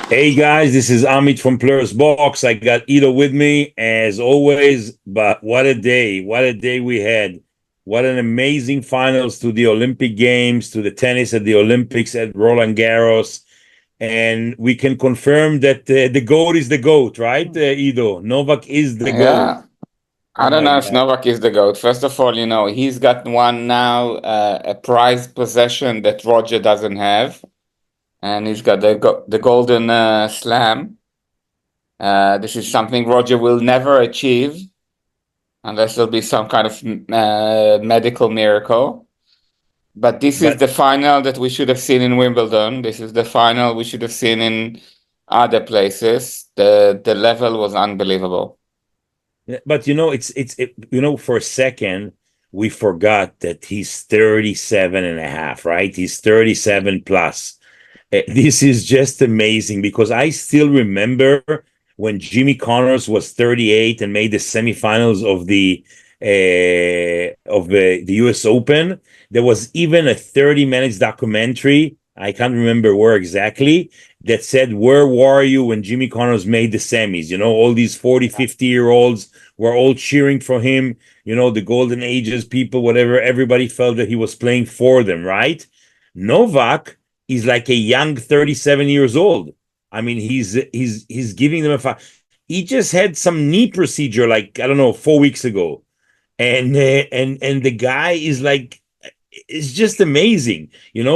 Hey guys, this is Amit from Players Box. I got Ido with me as always, but what a day! What a day we had! What an amazing finals to the Olympic Games, to the tennis at the Olympics at Roland Garros, and we can confirm that the goat is the goat, right, Ido? Novak is the goat. Yeah, Oh I don't my know if God! Novak is the GOAT. First of all, he's got one now, a prized possession that Roger doesn't have, and he's got the golden slam. This is something Roger will never achieve unless there'll be some kind of medical miracle. But this is But the final that we should have seen in Wimbledon. This is the final we should have seen in other places. The level was unbelievable. but for a second we forgot that he's 37 and a half, right? He's 37 plus. This is just amazing because I still remember when Jimmy Connors was 38 and made the semifinals of the US Open. There was even a 30 minutes documentary. I can't remember where exactly, that said, where were you when Jimmy Connors made the semis? All these 40, 50-year-olds were all cheering for him, the golden ages, people, whatever, everybody felt that he was playing for them, right? Novak is like a young 37 years old. I mean, he's giving them a fight. He just had some knee procedure, like I don't know, 4 weeks ago, and the guy is like, it's just amazing.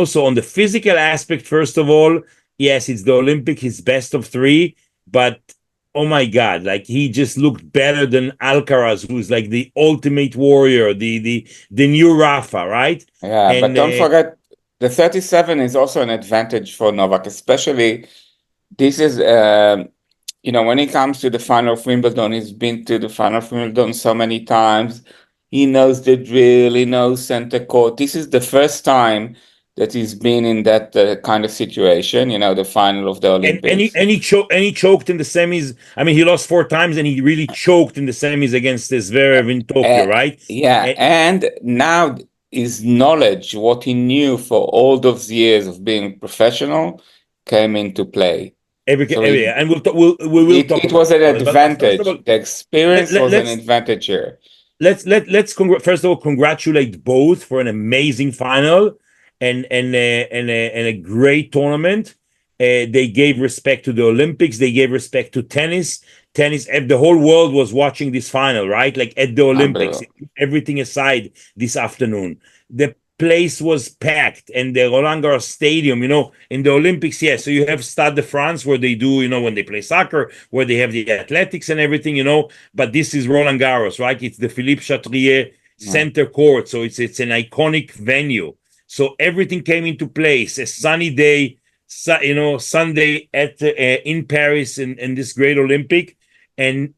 So on the physical aspect, first of all, yes, it's the Olympic, his best of three, but oh my God, like he just looked better than Alcaraz, who's like the ultimate warrior, the new Rafa, right? Yeah, but And don't forget the 37 is also an advantage for Novak, especially this is when it comes to the final of Wimbledon, he's been to the final of Wimbledon so many times. He knows the drill, he knows center court. This is the first time that he's been in that kind of situation, the final of the and he Olympics. and he choked in the semis. I mean, he lost four times, and he really choked in the semis against Zverev in Tokyo, Uh, right? yeah, And and now his knowledge, what he knew for all those years of being professional, came into play. So and we will talk it was an about it. But first of all, advantage. The let, experience let, was an let's advantage here. first of all congratulate both for an amazing final and a great tournament. They gave respect to the Olympics. They gave respect to tennis. The whole world was watching this final, right? Like at the Olympics, Unbelievable. everything aside this afternoon. The place was packed, and the Roland Garros Stadium, in the Olympics, yes. So you have Stade de France where they do, when they play soccer, where they have the athletics and everything. But this is Roland Garros, right? It's the Philippe Chatrier Yeah. Center Court, so it's an iconic venue. So everything came into place. A sunny day, Sunday at in Paris in this great Olympic, and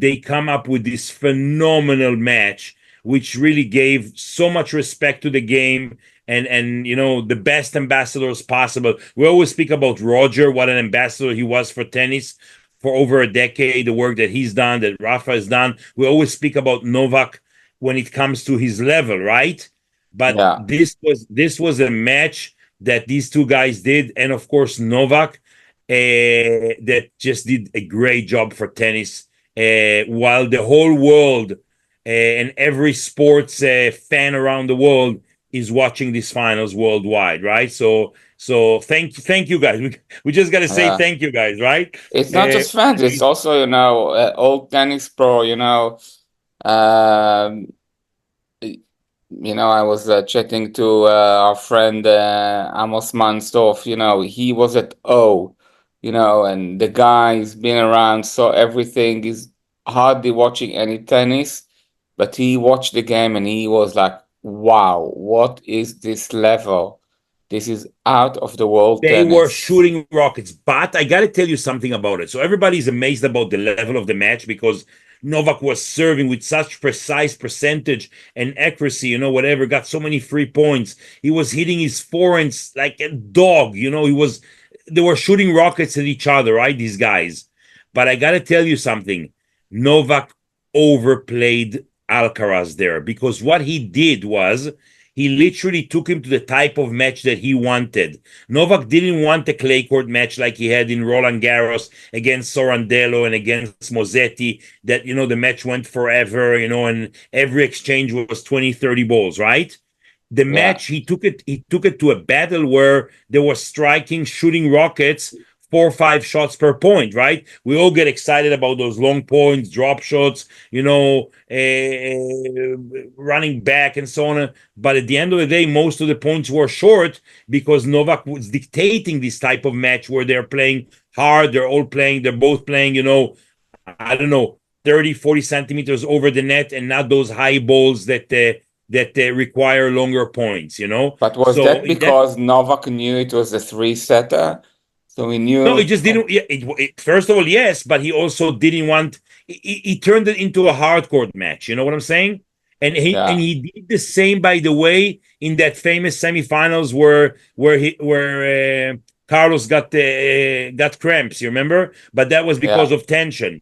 they come up with this phenomenal match, which really gave so much respect to the game and the best ambassadors possible. We always speak about Roger, what an ambassador he was for tennis for over a decade, the work that he's done, that Rafa has done. We always speak about Novak when it comes to his level, right? But Yeah. this was a match that these two guys did, and of course Novak, that just did a great job for tennis, while the whole world and every sports fan around the world is watching these finals worldwide, right? So thank you guys. We just gotta say Yeah. thank you guys, right? It's not just fans, it's Amazing. also, old tennis pro, um, I was chatting to our friend Amos Mansdorf, he was at O, and the guy's been around, so everything is hardly watching any tennis, but he watched the game and he was like, wow, what is this level? This is out of the world They were tennis. shooting rockets, but I got to tell you something about it. So everybody's amazed about the level of the match because Novak was serving with such precise percentage and accuracy, whatever, got so many free points. He was hitting his forehands like a dog, they were shooting rockets at each other, right? These guys. But I got to tell you something. Novak overplayed Alcaraz there because what he did was he literally took him to the type of match that he wanted. Novak didn't want a clay court match like he had in Roland Garros against Sorrandello and against Mosetti, that, the match went forever, and every exchange was 20, 30 balls, right? The Yeah. match, he took it to a battle where there was striking, shooting rockets, 4 or 5 shots per point, right? We all get excited about those long points, drop shots, running back and so on. But at the end of the day, most of the points were short because Novak was dictating this type of match where they're playing hard, they're both playing, I don't know, 30, 40 centimeters over the net, and not those high balls that require longer points. But was So that in that because Novak knew it was a three-setter? So he No, it knew. just didn't. Yeah, first of all, yes, but he also didn't want. He turned it into a hardcore match. You know what I'm saying? And he Yeah. and he did the same, by the way, in that famous semifinals where Carlos got cramps. You remember? But that was because Yeah. of tension.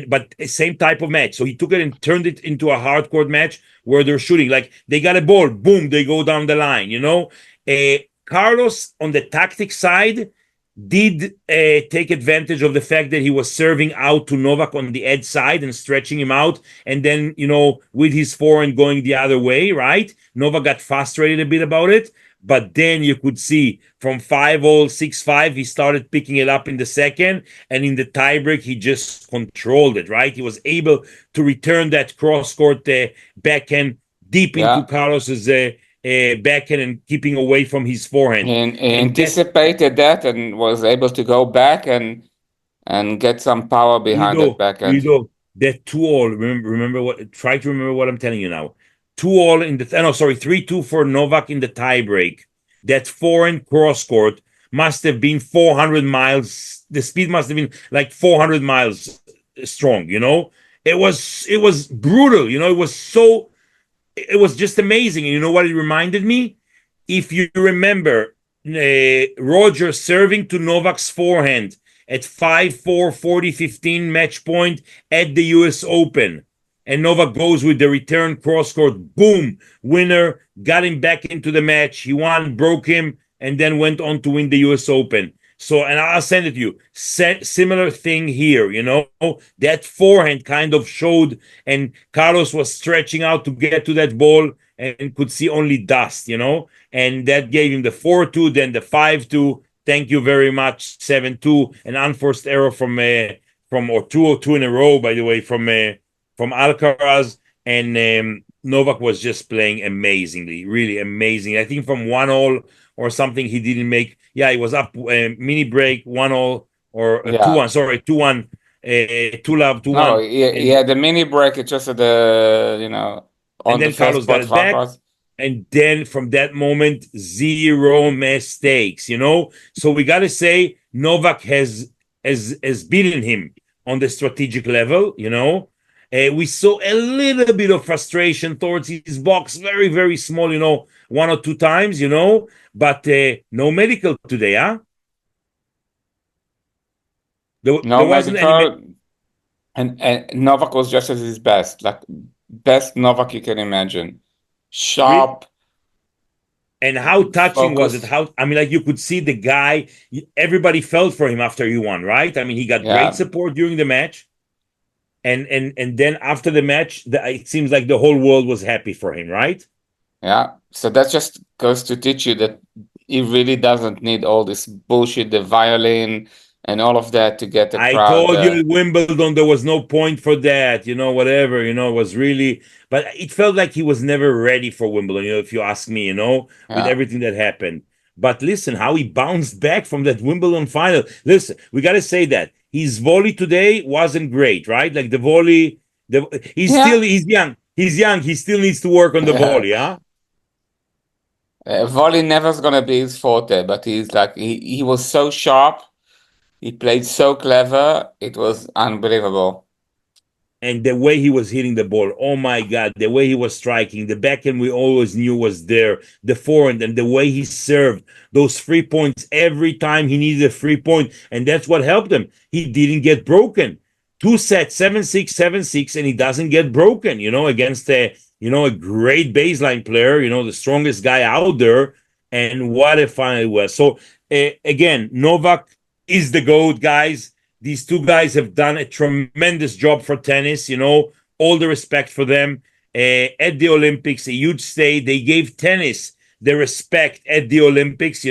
But same type of match. So he took it and turned it into a hardcore match where they're shooting. Like they got a ball, boom, they go down the line. Carlos on the tactic side did take advantage of the fact that he was serving out to Novak on the edge side and stretching him out, and then with his forehand going the other way, right? Novak got frustrated a bit about it, but then you could see from 5-0, 6-5, he started picking it up in the second, and in the tiebreak he just controlled it, right? He was able to return that cross court backhand deep into Yeah. Carlos's backhand and keeping away from his forehand. He And that anticipated that and was able to go back and get some power behind that backhand. That 2-all. Try to remember what I'm telling you now. 2-all in the no, sorry, 3-2 for Novak in the tiebreak. That forehand cross court must have been 400 miles. The speed must have been like 400 miles strong. It was brutal. It was just amazing. And you know what it reminded me? If you remember, Roger serving to Novak's forehand at 5-4, 40-15 match point at the US Open. And Novak goes with the return cross court, boom, winner, got him back into the match. He won, broke him, and then went on to win the US Open. So, and I'll send it to you. Similar thing here, that forehand kind of showed, and Carlos was stretching out to get to that ball and could see only dust, and that gave him the 4-2, then the 5-2. Thank you very much, 7-2, an unforced error from or 2-2 in a row, by the way, from Alcaraz, and Novak was just playing amazingly, really amazing. I think from 1-all or something he didn't make. Yeah, he was up mini break 1-all or 2-1. Sorry, 2-1, 2-love, 2-1. No, he had the mini break. It's just at the on and then the Carlos first got it back. And then from that moment, zero mistakes, So we got to say Novak has beaten him on the strategic level, we saw a little bit of frustration towards his box, very, very small, 1 or 2 times, but no medical today, huh? No there wasn't medical, and Novak was just at his best, like best Novak you can imagine. Sharp. And how touching was it? Focused. Like you could see the guy, everybody felt for him after he won, right? I mean, he got great support during the match. And then after the match, it seems like the whole world was happy for him, right? Yeah. So that just goes to teach you that he really doesn't need all this bullshit, the violin and all of that to get the crowd. I told you at Wimbledon there was no point for that, whatever, it was really, but it felt like he was never ready for Wimbledon, if you ask me, with everything that happened. But listen, how he bounced back from that Wimbledon final. Listen, we got to say that his volley today wasn't great, right? Like the volley, he's young. He's young. He still needs to work on the volley, huh? Volley never's gonna be his forte, but he's like he was so sharp. He played so clever. It was unbelievable. And the way he was hitting the ball, oh my God, the way he was striking, the backhand we always knew was there, the forehand, and the way he served those 3 points every time he needed a 3 point. And that's what helped him. He didn't get broken. 2 sets, 7-6, 7-6, and he doesn't get broken, against a great baseline player, the strongest guy out there. And what a final it was. So, again, Novak is the GOAT, guys. These two guys have done a tremendous job for tennis, all the respect for them. At the Olympics, a huge stay. They gave tennis the respect at the Olympics.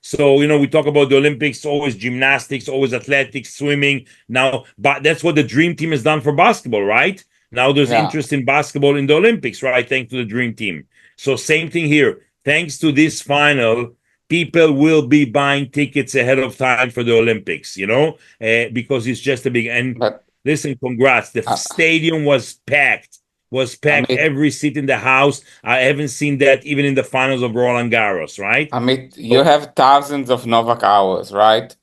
So, we talk about the Olympics, always gymnastics, always athletics, swimming. Now, but that's what the dream team has done for basketball, right? Now there's Yeah, interest in basketball in the Olympics, right? Thanks to the dream team. So, same thing here. Thanks to this final, people will be buying tickets ahead of time for the Olympics, because it's just a big. And but listen, congrats. The uh, stadium was packed, Amit, every seat in the house. I haven't seen that even in the finals of Roland Garros, right? Amit, you So, have thousands of Novak hours, right?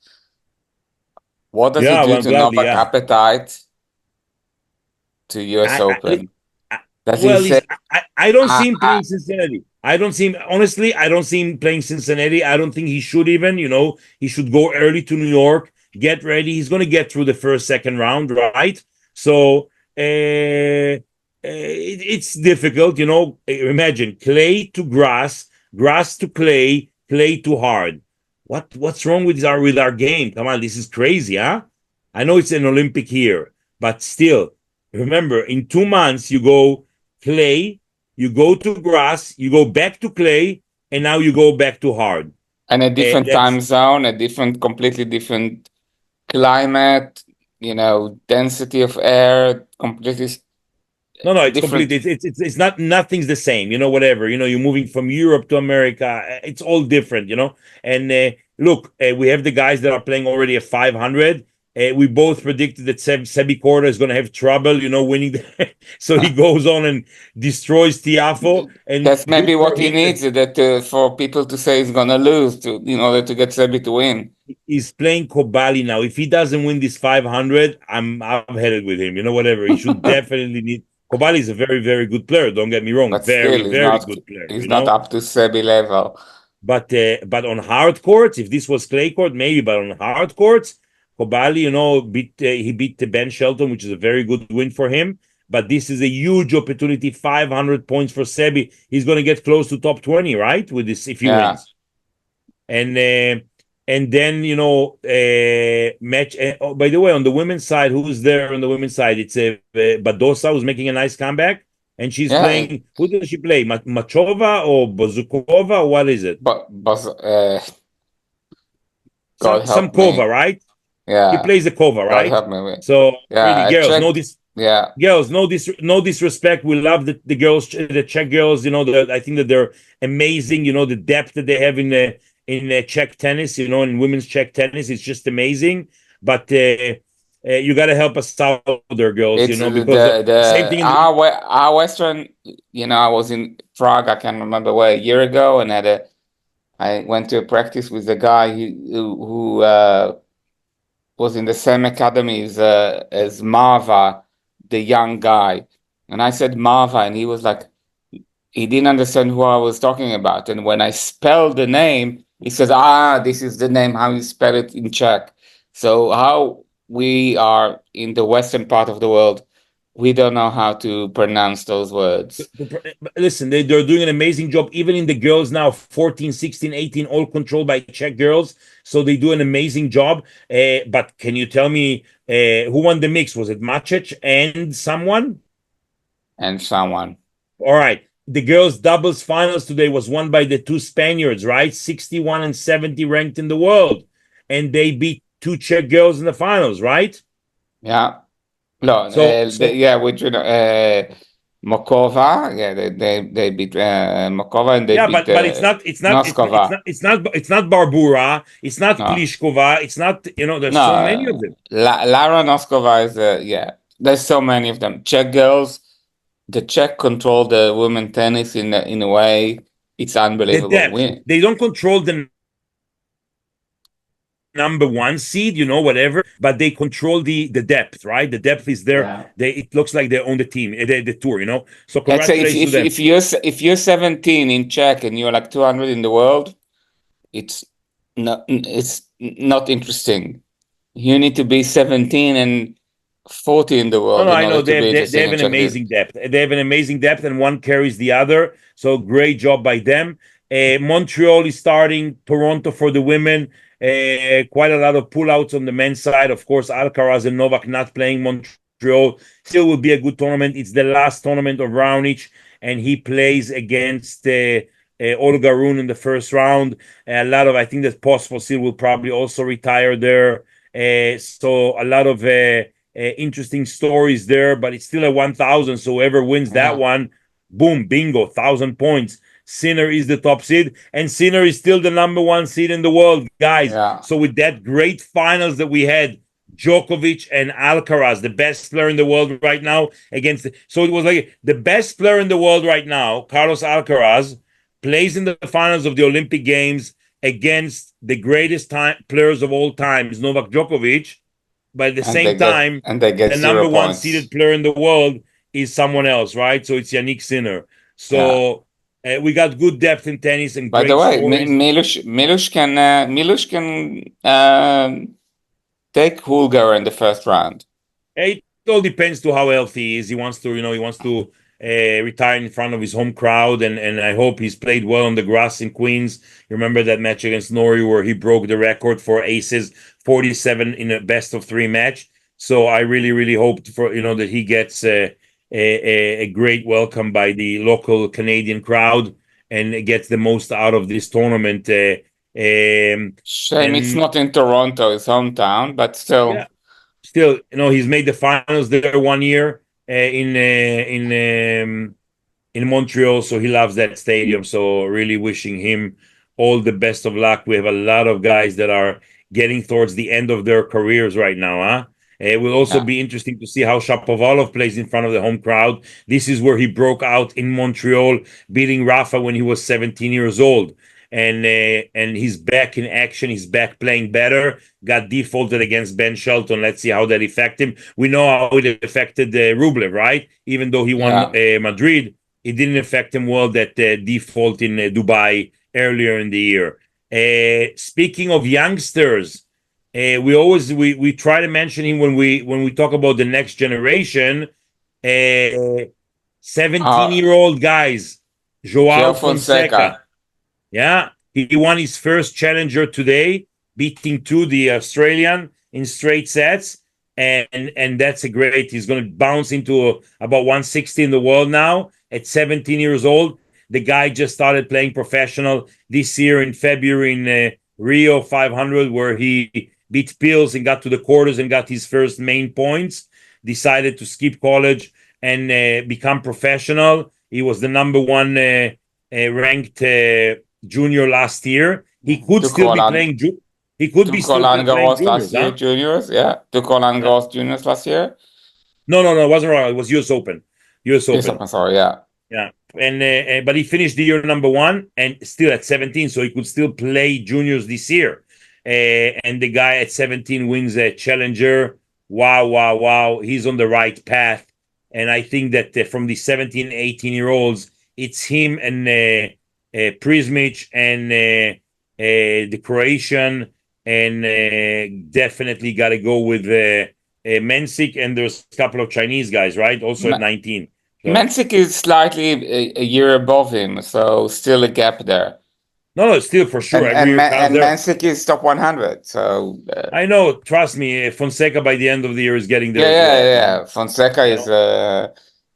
What does it yeah, do well, to gladly, Novak yeah. appetite to US I, Open? I Does he well, say, I don't I, see him I, playing Cincinnati. I don't see him honestly. I don't see him playing Cincinnati. I don't think he should even. He should go early to New York, get ready. He's going to get through the first, second round, right? So it's difficult. Imagine clay to grass, grass to clay, clay to hard. What's wrong with our game? Come on, this is crazy, huh? I know it's an Olympic year, but still, remember, in 2 months, you go clay, you go to grass, you go back to clay, and now you go back to hard. and a different time That's zone, completely different climate, density of air, completely No, no, it's complete. different. It's not nothing's the same. Whatever. You're moving from Europe to America. It's all different. And look, we have the guys that are playing already at 500. We both predicted that Sebi Korda is going to have trouble. Winning. So he goes on and destroys Tiafo. And That's good maybe for what he him that needs that for people to say he's gonna lose to in order to get Sebi to win. he's playing Kobali now. If he doesn't win this 500, I'm headed with him. Whatever. He should definitely need. Kobali is a very, very good player. Don't get me wrong. But still, Very, very good player. he's not up to Sebi level. But on hard courts, if this was clay court, maybe. But on hard courts, Kobali, he beat Ben Shelton, which is a very good win for him. But this is a huge opportunity. 500 points for Sebi. He's going to get close to top 20, right? With this, if he Yeah, wins. And then match. Oh, by the way, on the women's side, who's there on the women's side? It's Badosa, who's making a nice comeback, and she's yeah. playing. Who does she play? Machova or Bozukova? Or what is it? But Some God some help Kova, me. right? He Yeah, plays the Kova, God right? help me. So Yeah, really, I girls, checked. Yeah, no disrespect. We love the girls, the Czech girls. I think that they're amazing. The depth that they have in Czech tennis. In women's Czech tennis, it's just amazing. But you got to help us out there, girls. it's Because same thing in the. our Western. I was in Prague. I can't remember where a year ago, and I went to a practice with a guy who was in the same academy as Marva, the young guy. And I said Marva, and he was like, he didn't understand who I was talking about. And when I spelled the name, he says, this is the name, how you spell it in Czech. So how we are in the Western part of the world, we don't know how to pronounce those words. Listen, they're doing an amazing job, even in the girls now, 14, 16, 18, all controlled by Czech girls. So they do an amazing job. But can you tell me who won the mix? Was it Macic and someone? And someone. All right. The girls' doubles finals today was won by the two Spaniards, right? 61 and 70 ranked in the world. And they beat two Czech girls in the finals, right? Yeah. No, So yeah, which Mokova, yeah, they beat Mokova and they yeah, beat but Noskova. it's not Barbura, it's not No, Pliskova, it's not there's no, so many of them. Lara Noskova is yeah. There's so many of them. Czech girls, the Czech control the women tennis in a way it's The unbelievable. depth, they don't control the number one seed, whatever, but they control the depth, right? The depth is there. Yeah. It looks like they own the team, the tour, So Let's say congratulations to them. if you're 17 in Czech and you're like 200 in the world, it's not interesting. You need to be 17 and 40 in the No, world no, in I order know to beat a they have an signature. amazing depth. They have an amazing depth, and one carries the other. So great job by them. Montreal is starting. Toronto for the women. Quite a lot of pullouts on the men's side. Of course, Alcaraz and Novak not playing Montreal. Still will be a good tournament. It's the last tournament of Raonic, and he plays against Olga Rune in the first round. A lot of, I think that possible still will probably also retire there. So a lot of interesting stories there, but it's still a 1,000. So whoever wins that Yeah. one, boom, bingo, 1,000 points. Sinner is the top seed, and Sinner is still the number one seed in the world, guys. Yeah. So with that great finals that we had, Djokovic and Alcaraz, the best player in the world right now, against. So it was like the best player in the world right now, Carlos Alcaraz, plays in the finals of the Olympic Games against the greatest players of all times, Novak Djokovic. But at the And same time, they get the zero number one points. seeded player in the world is someone else, right? So it's Yannick Sinner. Yeah. So we got good depth in tennis and By the great way, stories. Milush can take Hulgar in the first round. It all depends to how healthy he is. He wants to, retire in front of his home crowd, and I hope he's played well on the grass in Queens. You remember that match against Norrie where he broke the record for aces, 47 in a best of three match. So I really, really hope for that he gets a great welcome by the local Canadian crowd and gets the most out of this tournament. Shame it's And not in Toronto, his hometown, but still. yeah, still, he's made the finals there one year in Montreal, so he loves that stadium. So really wishing him all the best of luck. We have a lot of guys that are getting towards the end of their careers right now, huh? It will also Yeah. be interesting to see how Shapovalov plays in front of the home crowd. This is where he broke out in Montreal, beating Rafa when he was 17 years old. And he's back in action. He's back playing better. Got defaulted against Ben Shelton. Let's see how that affected him. We know how it affected Rublev, right? Even though he won Madrid, it didn't affect him well, that default in Dubai earlier in the year. Speaking of youngsters, we try to mention him when we talk about the next generation. 17-year-old guys, Joao Fonseca. Yeah, he won his first challenger today, beating the Australian in straight sets, and that's a great. He's going to bounce into about 160 in the world now at 17 years old. The guy just started playing professional this year in February in Rio 500, where he beat Pills and got to the quarters and got his first main points. Decided to skip college and become professional. He was the number one ranked junior last year. He could still be playing. He could be still playing juniors. Juniors, yeah. To Roland Garros juniors last year. No, it wasn't wrong. It was U.S. Open. U.S. Open. Sorry, yeah. Yeah, and but he finished the year number one and still at 17, so he could still play juniors this year. And the guy at 17 wins a challenger. Wow! He's on the right path, and I think that from the 17, 18-year-olds, it's him and Prismic and the Croatian, and definitely got to go with Mensik, and there's a couple of Chinese guys, right? Also at 19. So. Mensik is slightly a year above him, so still a gap there. No, still for sure. And Mensik is top 100, so I know. Trust me, Fonseca by the end of the year is getting there. Yeah. Fonseca is.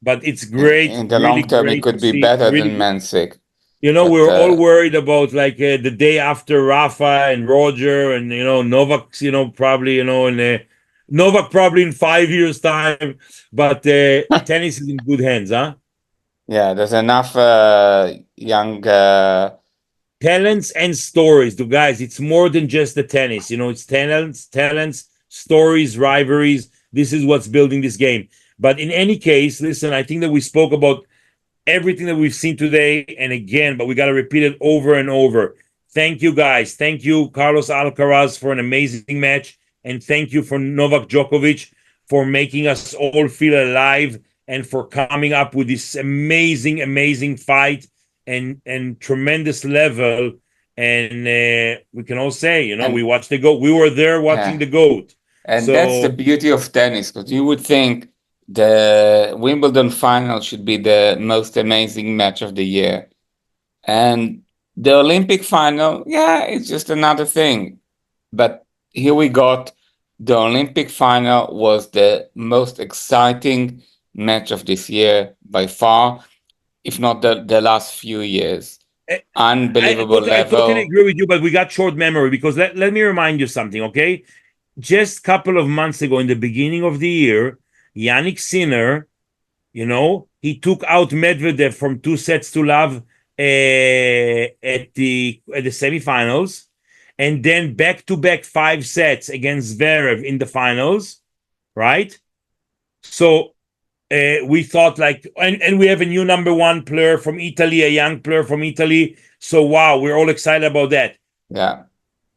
But it's great. In the really long term, he could be better than Mensik. We're all worried about like the day after Rafa and Roger and Novak. Probably and Novak probably in 5 years' time. But tennis is in good hands, huh? Yeah, there's enough young talents and stories. To guys, it's more than just the tennis. It's talents, stories, rivalries. This is what's building this game. But in any case, listen, I think that we spoke about everything that we've seen today and again, but we got to repeat it over and over. Thank you, guys. Thank you, Carlos Alcaraz, for an amazing match. And thank you for Novak Djokovic for making us all feel alive and for coming up with this amazing, amazing fight and tremendous level. And we can all say, we watched the GOAT. We were there watching the GOAT. And that's the So beauty of tennis, because you would think the Wimbledon final should be the most amazing match of the year. And the Olympic final, yeah, it's just another thing. But here we got the Olympic final was the most exciting match of this year by far, if not the last few years. I, Unbelievable I totally level. agree with you, but we got short memory because let me remind you something, okay? Just a couple of months ago, in the beginning of the year, Yannick Sinner, he took out Medvedev from 2-0 at the semifinals, and then back-to-back 5 sets against Zverev in the finals, right? So we thought like, and we have a new number one player from Italy, a young player from Italy. So wow, we're all excited about that. Yeah.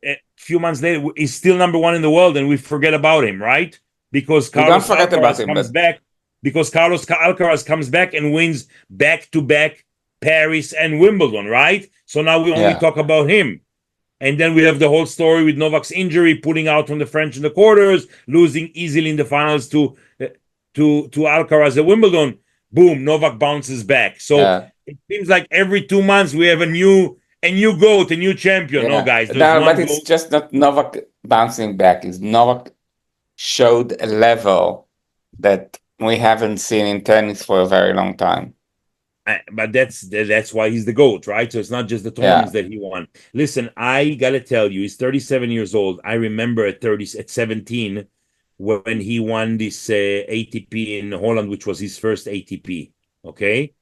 A few months later, he's still number one in the world, and we forget about him, right? Because We don't Carlos forget about Alcaraz him, comes but back. Because Carlos Alcaraz comes back and wins back to back Paris and Wimbledon, right? So now we only yeah. talk about him. And then we have the whole story with Novak's injury, pulling out from the French in the quarters, losing easily in the finals to Alcaraz at Wimbledon. Boom, Novak bounces back. So Yeah. it seems like every 2 months we have a new goat, a new champion. No, Yeah. guys, there's No, but one it's goat. just not Novak bouncing back. It's Novak showed a level that we haven't seen in tennis for a very long time. But that's why he's the GOAT, right? So it's not just the Yeah. tournaments that he won. Listen, I gotta tell you, he's 37 years old. I remember at 17 when he won this ATP in Holland, which was his first ATP. Okay,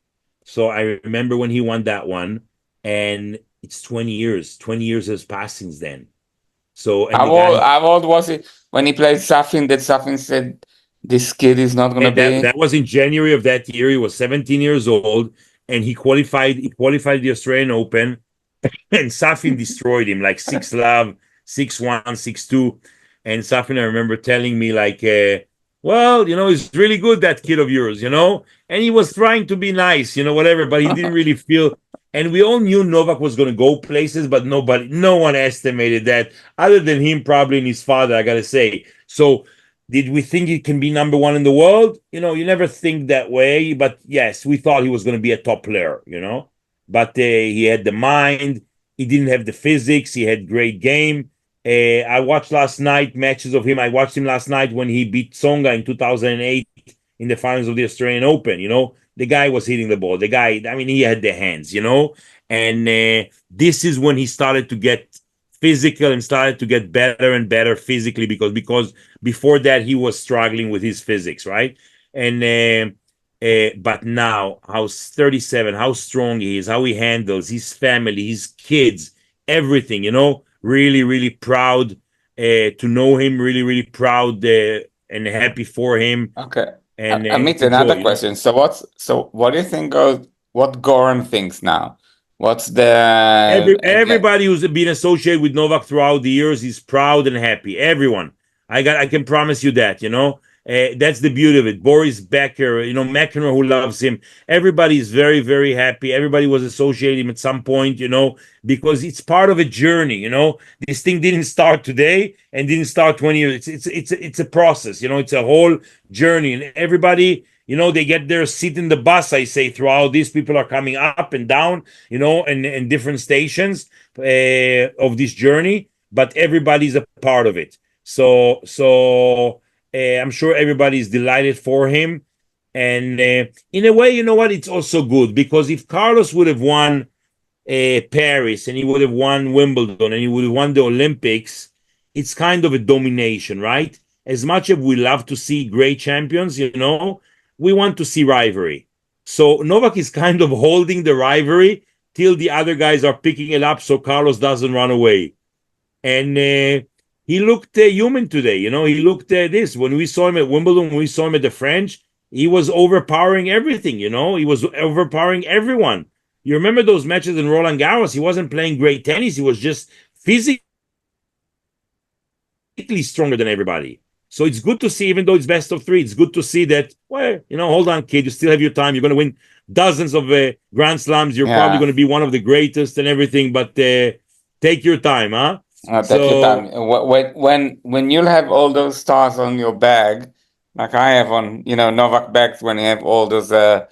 so I remember when he won that one, and it's 20 years. 20 years has passed since then. So, and the guy, How old was he when he played Safin? That Safin said this kid is not gonna and that be. that was in January of that year. He was 17 years old, and he qualified the Australian Open, and Safin destroyed him like 6-love, 6-1, 6-2. And Safin, I remember telling me like, well, he's really good, that kid of yours, and he was trying to be nice, whatever, but he didn't really feel. And we all knew Novak was going to go places, but no one estimated that, other than him, probably, and his father, I gotta say. So did we think he can be number one in the world? You never think that way, but yes, we thought he was going to be a top player. But he had the mind. He didn't have the physics. He had great game. I watched last night matches of him. I watched him last night when he beat Tsonga in 2008 in the finals of the Australian Open. The guy was hitting the ball. The guy, I mean, he had the hands. And this is when he started to get physical and started to get better and better physically, because before that he was struggling with his physics, right? And but now, how 37, how strong he is, how he handles his family, his kids, everything, really, really proud to know him, really, really proud and happy for him. Okay. And Amit, it's a joy, another question. So what do you think of what Goran thinks now? What's the again? Everybody who's been associated with Novak throughout the years is proud and happy. Everyone. I can promise you that. That's the beauty of it. Boris Becker, McEnroe, who loves him. Everybody is very, very happy. Everybody was associated with him at some point, because it's part of a journey. This thing didn't start today and didn't start 20 years. It's a process. It's a whole journey, and everybody. They get their seat in the bus, I say, throughout this. People are coming up and down, and different stations of this journey, but everybody's a part of it. So I'm sure everybody's delighted for him. And in a way, you know what? It's also good, because if Carlos would have won Paris, and he would have won Wimbledon, and he would have won the Olympics, it's kind of a domination, right? As much as we love to see great champions, we want to see rivalry. So Novak is kind of holding the rivalry till the other guys are picking it up, so Carlos doesn't run away. And he looked human today. He looked this. When we saw him at Wimbledon, when we saw him at the French, he was overpowering everything. He was overpowering everyone. You remember those matches in Roland Garros? He wasn't playing great tennis. He was just physically stronger than everybody. So it's good to see, even though it's best of three, it's good to see that, well, hold on, kid, you still have your time. You're going to win dozens of Grand Slams. You're probably Yeah. going to be one of the greatest and everything, but take your time, huh? Take your time. So When you'll have all those stars on your bag, like I have on, Novak bags when you have all those uh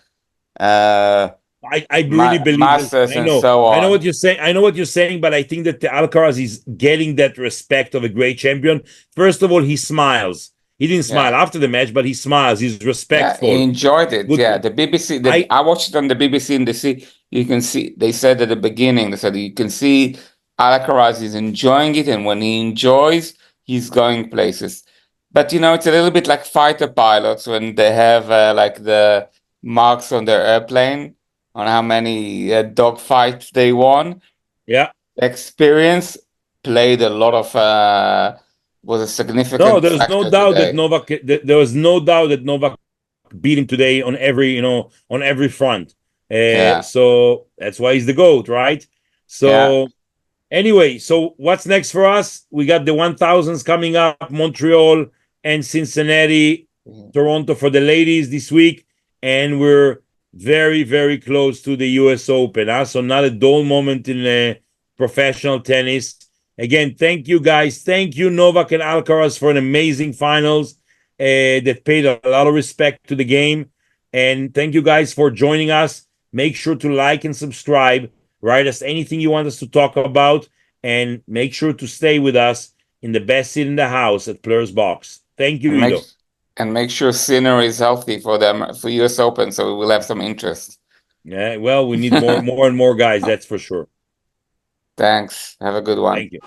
I really believe that. masters I and know. so I know what on. you're saying. I know what you're saying, but I think that the Alcaraz is getting that respect of a great champion. First of all, he smiles. He didn't smile Yeah. after the match, but he smiles. He's Yeah, he respectful. enjoyed it. Good. Yeah, the BBC, I I watched it on the BBC and you can see, they said at the beginning, they said you can see Alcaraz is enjoying it, and when he enjoys, he's going places. But it's a little bit like fighter pilots when they have like the marks on their airplane on how many dogfights they won. yeah. Experience played a lot of was a No, significant there's no factor doubt that today. Novak. There was no doubt that Novak beat him today on every on every front. Yeah, So that's why he's the goat, right? yeah. So anyway, so what's next for us? We got the 1000s coming up, Montreal and Cincinnati, Toronto for the ladies this week, and we're very, very close to the US Open. So not a dull moment in professional tennis. Again, thank you guys. Thank you, Novak and Alcaraz, for an amazing finals that paid a lot of respect to the game. And thank you guys for joining us. Make sure to like and subscribe. Write us anything you want us to talk about, and make sure to stay with us in the best seat in the house at Plur's Box. Thank you, And make Ido. and make sure Sinner is healthy for them for US Open, so we will have some interest. Yeah, well, we need more and more guys, that's for sure. Thanks. Have a good one. Thank you.